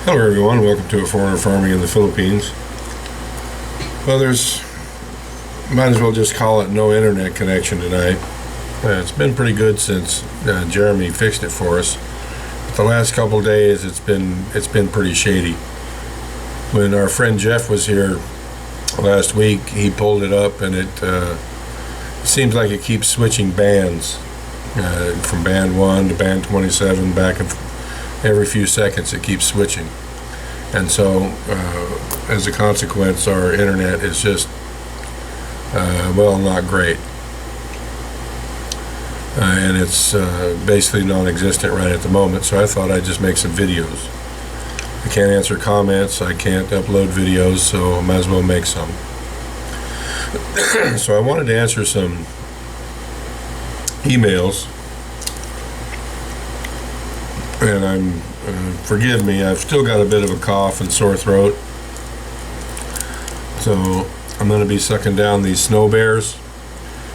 Hello everyone, welcome to A Foreigner Farming in the Philippines. Well, might as well just call it no internet connection tonight. It's been pretty good since Jeremy fixed it for us. But the last couple of days it's been pretty shady. When our friend Jeff was here last week, he pulled it up and it seems like it keeps switching bands from band 1 to band 27 back and every few seconds. It keeps switching, and so as a consequence our internet is just not great, and it's basically non-existent right at the moment. So I thought I'd just make some videos. I can't answer comments, I can't upload videos, so I might as well make some. So I wanted to answer some emails, and forgive me, I've still got a bit of a cough and sore throat, so I'm going to be sucking down these Snow Bears.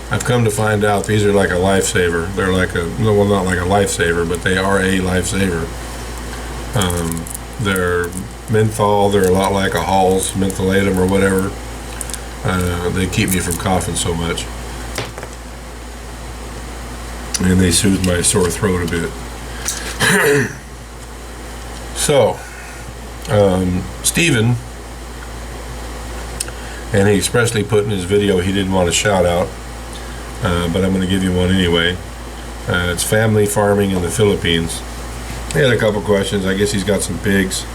I've come to find out these are like a lifesaver. They're like not like a lifesaver, but they are a lifesaver. They're menthol. They're a lot like a Hall's mentholatum or whatever. They keep me from coughing so much, and they soothe my sore throat a bit. So, Stephen, and he expressly put in his video he didn't want a shout out, but I'm going to give you one anyway. It's family farming in the Philippines. He had a couple questions. I guess he's got some pigs.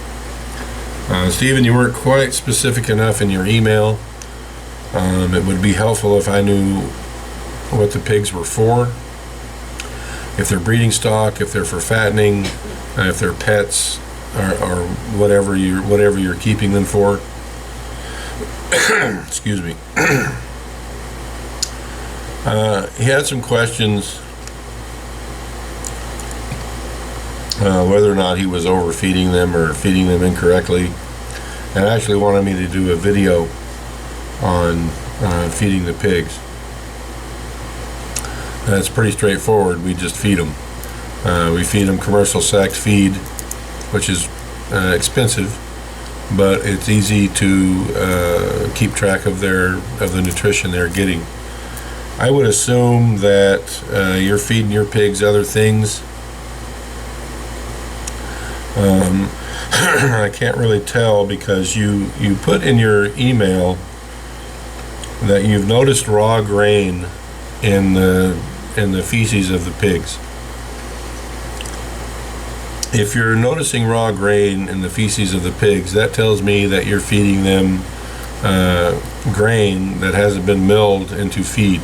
Stephen, you weren't quite specific enough in your email. It would be helpful if I knew what the pigs were for. If they're breeding stock, if they're for fattening, if they're pets, or whatever you're keeping them for. Excuse me. He had some questions whether or not he was overfeeding them or feeding them incorrectly, and actually wanted me to do a video on feeding the pigs. It's pretty straightforward. We just feed them. We feed them commercial sacked feed, which is expensive, but it's easy to keep track of the nutrition they're getting. I would assume that you're feeding your pigs other things. I can't really tell because you put in your email that you've noticed raw grain in the feces of the pigs. If you're noticing raw grain in the feces of the pigs, that tells me that you're feeding them grain that hasn't been milled into feed.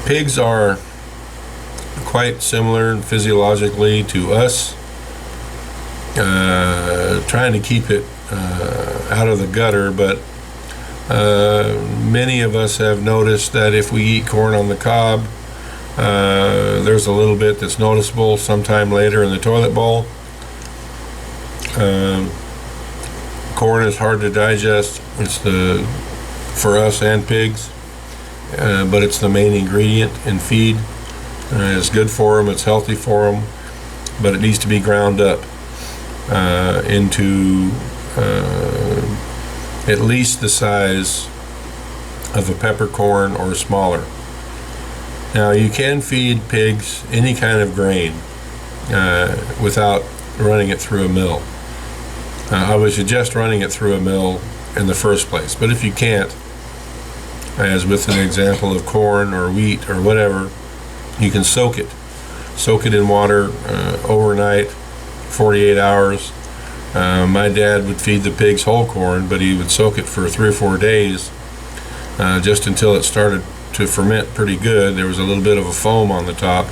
Pigs are quite similar physiologically to us, trying to keep it out of the gutter, but many of us have noticed that if we eat corn on the cob, there's a little bit that's noticeable sometime later in the toilet bowl. Corn is hard to digest. It's for us and pigs, but it's the main ingredient in feed. It's good for them, it's healthy for them, but it needs to be ground up into at least the size of a peppercorn or smaller. Now, you can feed pigs any kind of grain without running it through a mill. I would suggest running it through a mill in the first place, but if you can't, as with an example of corn or wheat or whatever, you can soak it in water overnight, 48 hours. My dad would feed the pigs whole corn, but he would soak it for 3 or 4 days, just until it started to ferment pretty good. There was a little bit of a foam on the top,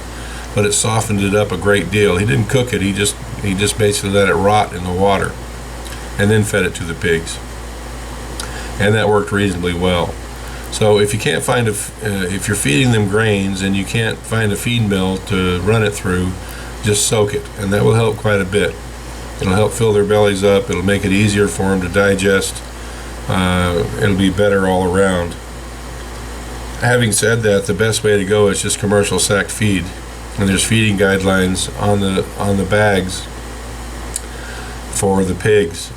but it softened it up a great deal. He didn't cook it, he just basically let it rot in the water and then fed it to the pigs, and that worked reasonably well. So if you can't find if you're feeding them grains and you can't find a feed mill to run it through, just soak it, and that will help quite a bit. It'll help fill their bellies up. It'll make it easier for them to digest. It'll be better all around. Having said that, the best way to go is just commercial sacked feed, and there's feeding guidelines on the bags for the pigs.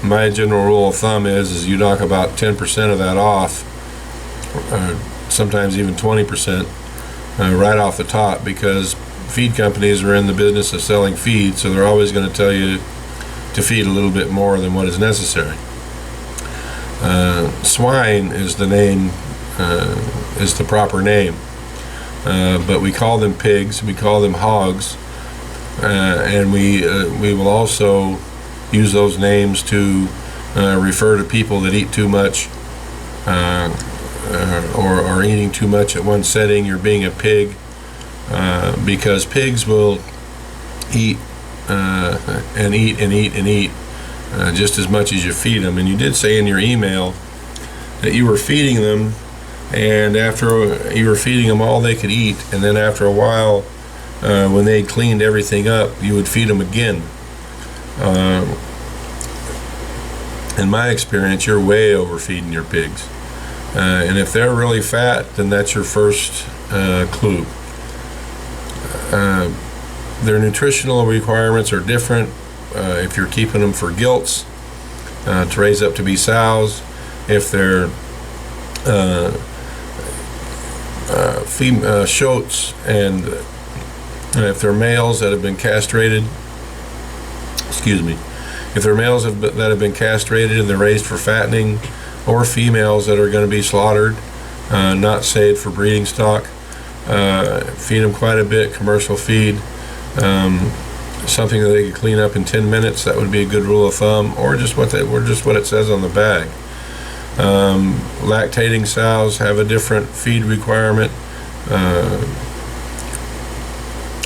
My general rule of thumb is you knock about 10% of that off, sometimes even 20%, right off the top, because feed companies are in the business of selling feed, so they're always going to tell you to feed a little bit more than what is necessary. Swine is the name, is the proper name, but we call them pigs, we call them hogs, and we will also use those names to refer to people that eat too much, or are eating too much at one setting. You're being a pig, because pigs will eat and eat and eat and eat just as much as you feed them. And you did say in your email that you were feeding them, and after you were feeding them all they could eat, and then after a while, when they cleaned everything up, you would feed them again. In my experience, you're way overfeeding your pigs, and if they're really fat, then that's your first clue. Their nutritional requirements are different. If you're keeping them for gilts to raise up to be sows, if they're shoats, and if they're males that have been castrated, if they're males that have been castrated and they're raised for fattening, or females that are going to be slaughtered, not saved for breeding stock, feed them quite a bit, commercial feed, something that they could clean up in 10 minutes. That would be a good rule of thumb, or just what it says on the bag. Lactating sows have a different feed requirement.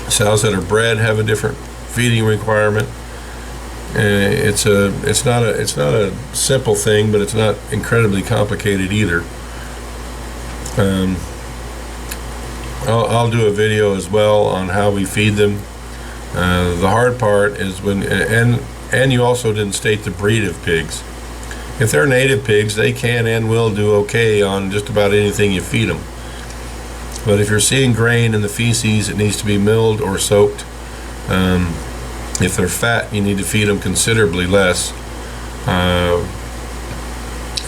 Sows that are bred have a different feeding requirement. It's not a simple thing, but it's not incredibly complicated either. I'll do a video as well on how we feed them. The hard part is and you also didn't state the breed of pigs. If they're native pigs, they can and will do okay on just about anything you feed them. But if you're seeing grain in the feces, it needs to be milled or soaked. If they're fat, you need to feed them considerably less.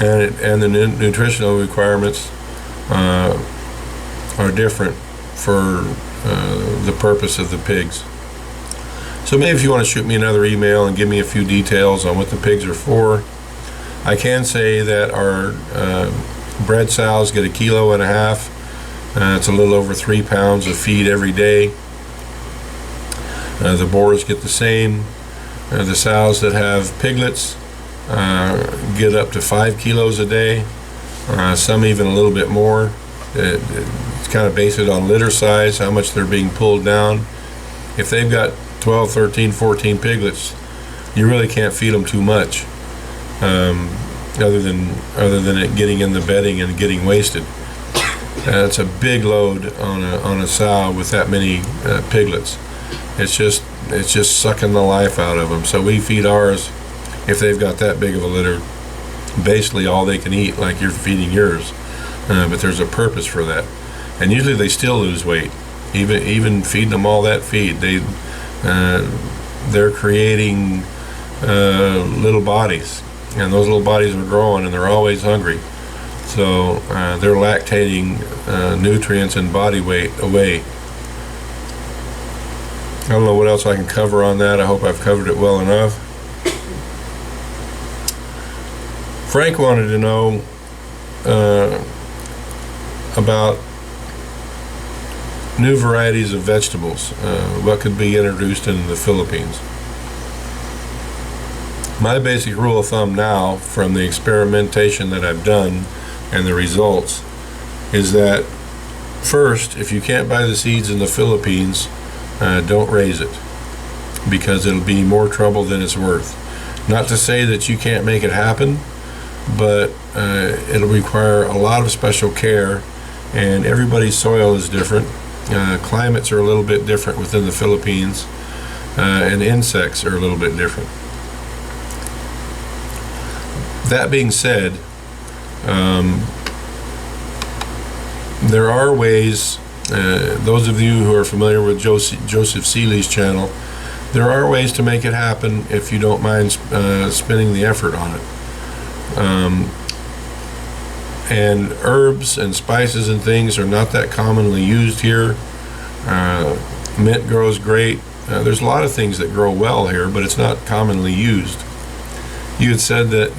And the nutritional requirements are different for the purpose of the pigs. So maybe if you want to shoot me another email and give me a few details on what the pigs are for. I can say that our bred sows get 1.5 kilos. It's a little over 3 pounds of feed every day. The boars get the same. The sows that have piglets get up to 5 kilos a day. Some even a little bit more. It's kind of based on litter size, how much they're being pulled down. If they've got 12, 13, 14 piglets, you really can't feed them too much, other than it getting in the bedding and getting wasted. It's a big load on a sow with that many piglets. It's just sucking the life out of them. So we feed ours, if they've got that big of a litter, basically all they can eat, like you're feeding yours. But there's a purpose for that, and usually they still lose weight, even feeding them all that feed. They're creating little bodies, and those little bodies are growing, and they're always hungry. So they're lactating nutrients and body weight away. I don't know what else I can cover on that. I hope I've covered it well enough. Frank wanted to know about new varieties of vegetables, what could be introduced in the Philippines. My basic rule of thumb now, from the experimentation that I've done and the results, is that first, if you can't buy the seeds in the Philippines, don't raise it, because it'll be more trouble than it's worth. Not to say that you can't make it happen, but it'll require a lot of special care, and everybody's soil is different. Climates are a little bit different within the Philippines, and insects are a little bit different. That being said, there are ways, those of you who are familiar with Joseph Seeley's channel, there are ways to make it happen if you don't mind spending the effort on it. And herbs and spices and things are not that commonly used here. Mint grows great. There's a lot of things that grow well here, but it's not commonly used. You had said that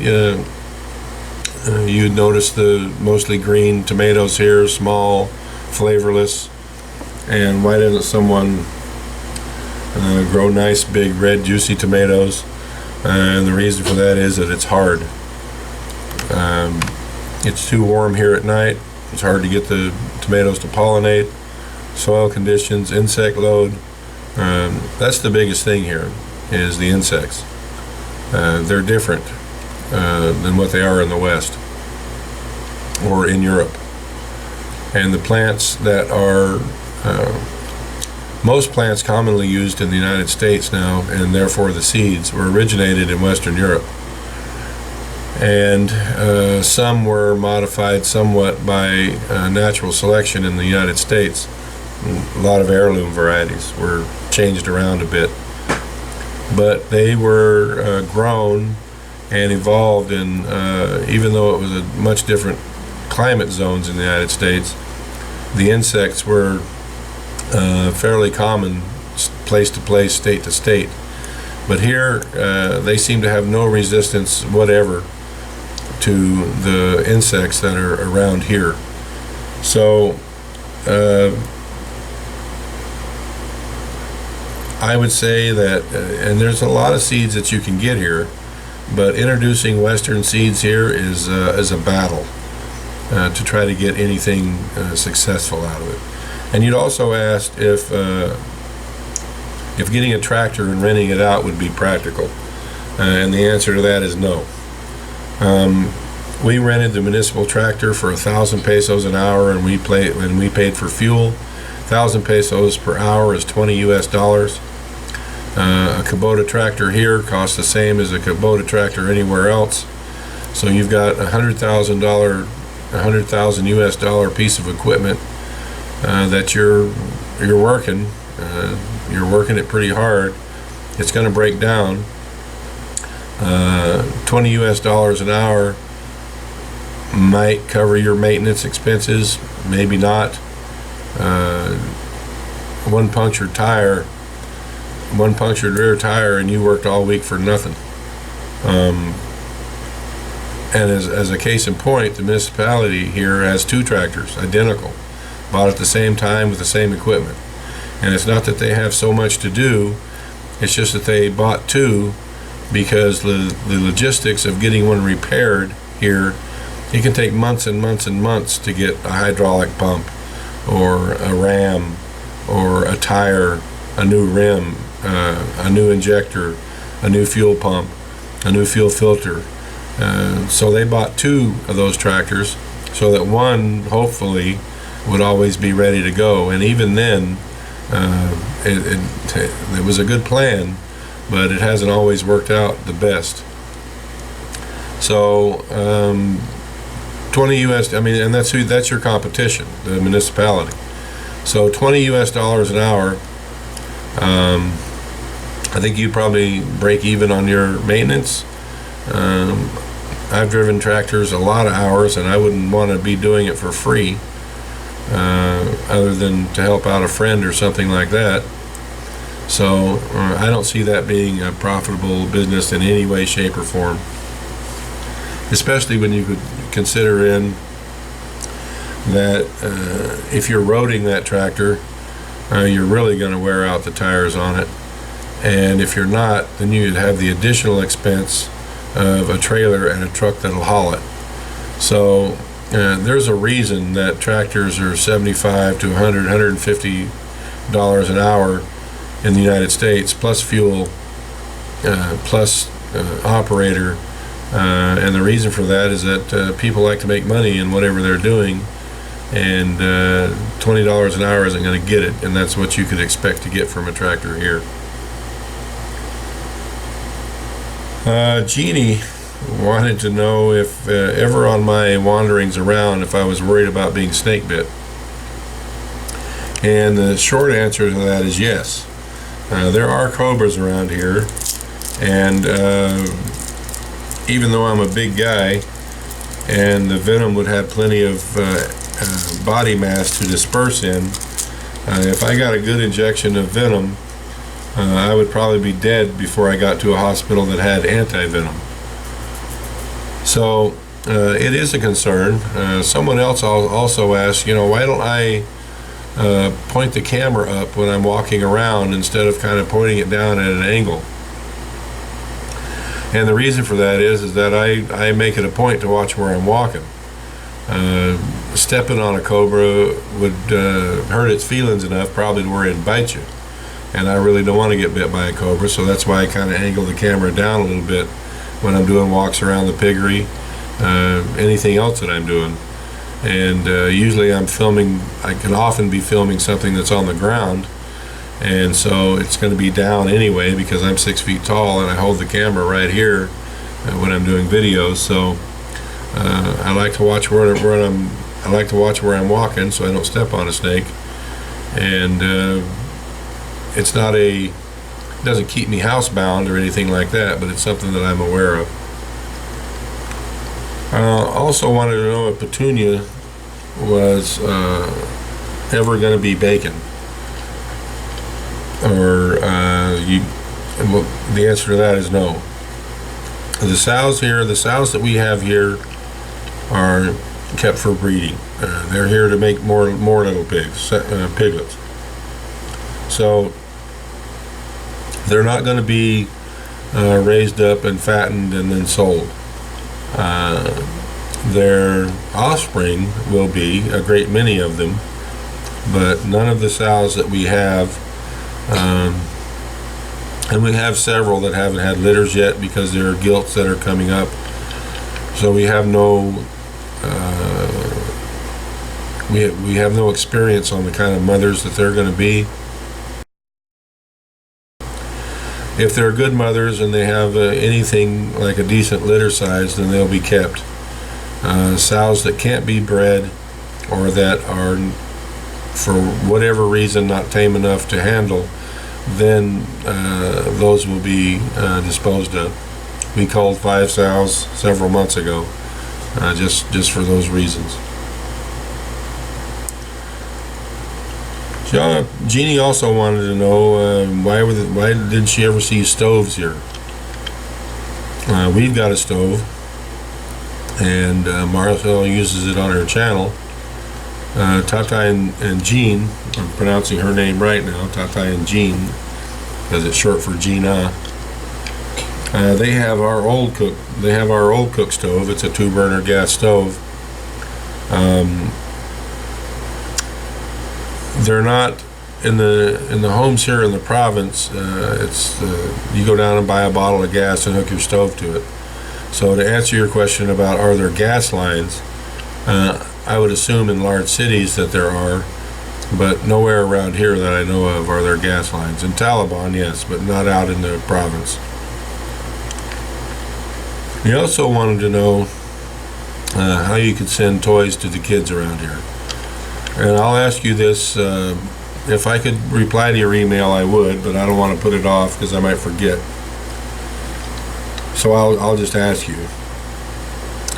you'd noticed the mostly green tomatoes here, small, flavorless. And why doesn't someone grow nice, big, red, juicy tomatoes? And the reason for that is that it's hard. It's too warm here at night. It's hard to get the tomatoes to pollinate. Soil conditions, insect load. That's the biggest thing here, is the insects. They're different than what they are in the West or in Europe. And the plants that are, most plants commonly used in the United States now, and therefore the seeds, were originated in Western Europe. And some were modified somewhat by natural selection in the United States. A lot of heirloom varieties were changed around a bit, but they were grown and evolved in, even though it was a much different climate zones in the United States, the insects were fairly common place to place, state to state. But here they seem to have no resistance whatever to the insects that are around here. So I would say that, and there's a lot of seeds that you can get here, but introducing Western seeds here is a battle to try to get anything successful out of it. And you'd also asked if getting a tractor and renting it out would be practical, and the answer to that is no. We rented the municipal tractor for 1,000 pesos an hour, and we paid for fuel. 1,000 pesos per hour is $20 US. A Kubota tractor here costs the same as a Kubota tractor anywhere else. So you've got $100,000 US piece of equipment that you're working. You're working it pretty hard. It's going to break down. $20 US an hour might cover your maintenance expenses, maybe not. One punctured rear tire, and you worked all week for nothing. And as a case in point, the municipality here has 2 tractors, identical, bought at the same time with the same equipment. And it's not that they have so much to do, it's just that they bought 2 because the logistics of getting one repaired here, it can take months and months and months to get a hydraulic pump or a ram or a tire, a new rim, a new injector, a new fuel pump, a new fuel filter. So they bought 2 of those tractors so that one hopefully would always be ready to go. And even then, it was a good plan, but it hasn't always worked out the best. So 20 US, I mean, and that's your competition, the municipality. So $20 US an hour. I think you probably break even on your maintenance. I've driven tractors a lot of hours, and I wouldn't want to be doing it for free, other than to help out a friend or something like that. So I don't see that being a profitable business in any way, shape, or form, especially when you could consider in that if you're roading that tractor, you're really going to wear out the tires on it. And if you're not, then you'd have the additional expense of a trailer and a truck that'll haul it. So there's a reason that tractors are $75 to $100, $150 an hour in the United States, plus fuel, plus operator. And the reason for that is that people like to make money in whatever they're doing, and $20 an hour isn't going to get it, and that's what you could expect to get from a tractor here. Jeannie wanted to know if ever on my wanderings around, if I was worried about being snake bit. And the short answer to that is yes. There are cobras around here, and even though I'm a big guy and the venom would have plenty of body mass to disperse in, if I got a good injection of venom, I would probably be dead before I got to a hospital that had anti-venom. So it is a concern. Someone else also asked, why don't I point the camera up when I'm walking around instead of kind of pointing it down at an angle? And the reason for that is that I make it a point to watch where I'm walking. Stepping on a cobra would hurt its feelings enough probably to where it'd bite you. And I really don't want to get bit by a cobra, so that's why I kind of angle the camera down a little bit when I'm doing walks around the piggery, anything else that I'm doing. And usually I can often be filming something that's on the ground, and so it's going to be down anyway because I'm 6 feet tall and I hold the camera right here when I'm doing videos. So I like to watch where I'm walking so I don't step on a snake. And it doesn't keep me housebound or anything like that, but it's something that I'm aware of. Also wanted to know if Petunia was ever going to be bacon, or the answer to that is no. The sows that we have here are kept for breeding. They're here to make more little piglets. So they're not going to be raised up and fattened and then sold. Their offspring will be, a great many of them, but none of the sows that we have, and we have several that haven't had litters yet because there are gilts that are coming up. So we have no we have no experience on the kind of mothers that they're going to be. If they're good mothers and they have anything like a decent litter size, then they'll be kept. Sows that can't be bred or that are, for whatever reason, not tame enough to handle, then those will be disposed of. We culled 5 sows several months ago, just for those reasons. Jeannie also wanted to know why didn't she ever see stoves here? We've got a stove, and Marcel uses it on her channel. Tata and Jean, I'm pronouncing her name right now, Tata and Jean, because it's short for Gina. They have our old cook stove. It's a 2-burner gas stove. They're not in the homes here in the province. You go down and buy a bottle of gas and hook your stove to it. So to answer your question about are there gas lines, I would assume in large cities that there are, but nowhere around here that I know of are there gas lines. In Taliban, yes, but not out in the province. He also wanted to know how you could send toys to the kids around here. And I'll ask you this, if I could reply to your email, I would, but I don't want to put it off because I might forget. So I'll just ask you.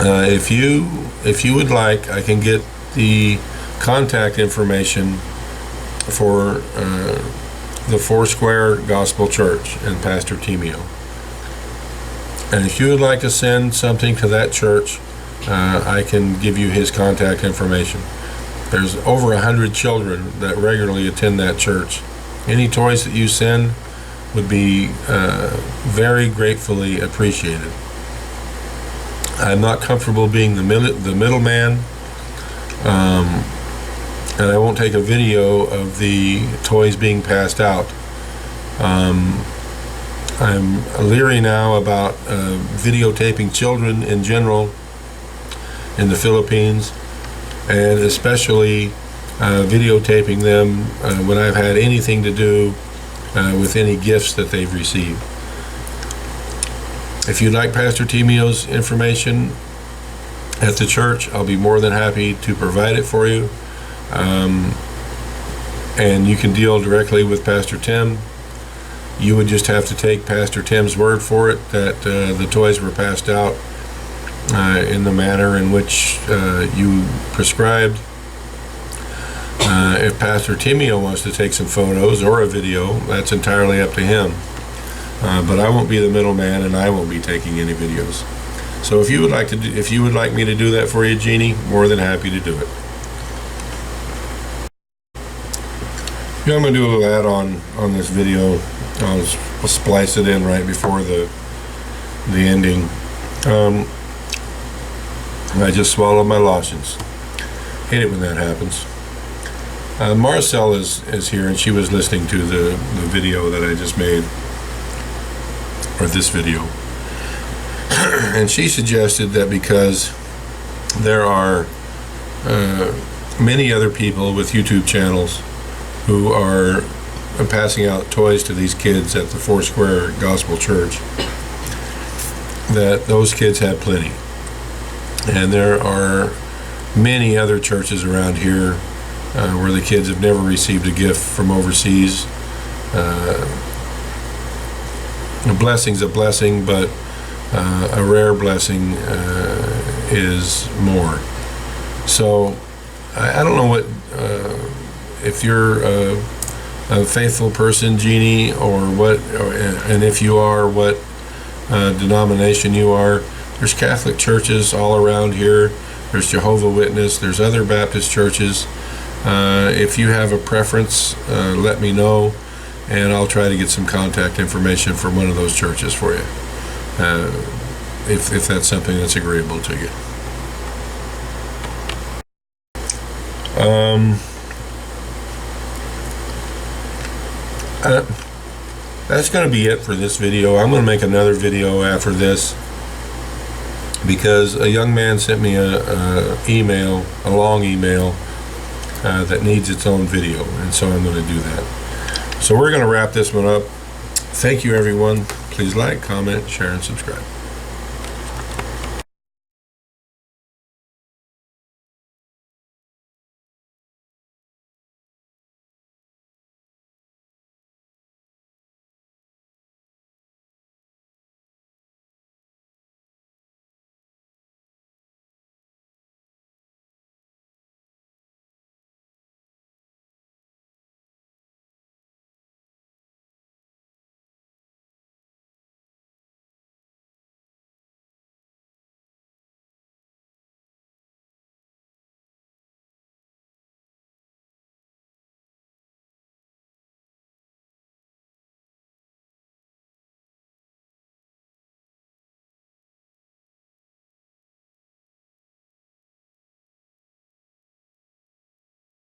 If you would like, I can get the contact information for the Foursquare Gospel Church and Pastor Timio. And if you would like to send something to that church, I can give you his contact information. There's over 100 children that regularly attend that church. Any toys that you send would be very gratefully appreciated. I'm not comfortable being the middleman, and I won't take a video of the toys being passed out. I'm leery now about videotaping children in general in the Philippines, and especially videotaping them when I've had anything to do with any gifts that they've received. If you'd like Pastor Timio's information at the church, I'll be more than happy to provide it for you. And you can deal directly with Pastor Tim. You would just have to take Pastor Tim's word for it that the toys were passed out in the manner in which you prescribed. If Pastor Timio wants to take some photos or a video, that's entirely up to him. But I won't be the middleman, and I won't be taking any videos. So if you would like me to do that for you, Jeannie, more than happy to do it. Yeah, I'm going to do a little add-on on this video. I'll splice it in right before the ending. I just swallowed my lotions. Hate it when that happens. Marcel is here, and she was listening to the video that I just made, or this video. And she suggested that because there are many other people with YouTube channels who are passing out toys to these kids at the Foursquare Gospel Church, that those kids have plenty. And there are many other churches around here where the kids have never received a gift from overseas. A blessing's a blessing, but a rare blessing is more. So I don't know what, if you're a faithful person, Jeannie, or what, and if you are, what denomination you are. There's Catholic churches all around here. There's Jehovah's Witness. There's other Baptist churches. If you have a preference, let me know, and I'll try to get some contact information from one of those churches for you, if that's something that's agreeable to you. That's going to be it for this video. I'm going to make another video after this, because a young man sent me a long email that needs its own video, and so I'm going to do that. So we're going to wrap this one up. Thank you, everyone. Please like, comment, share, and subscribe.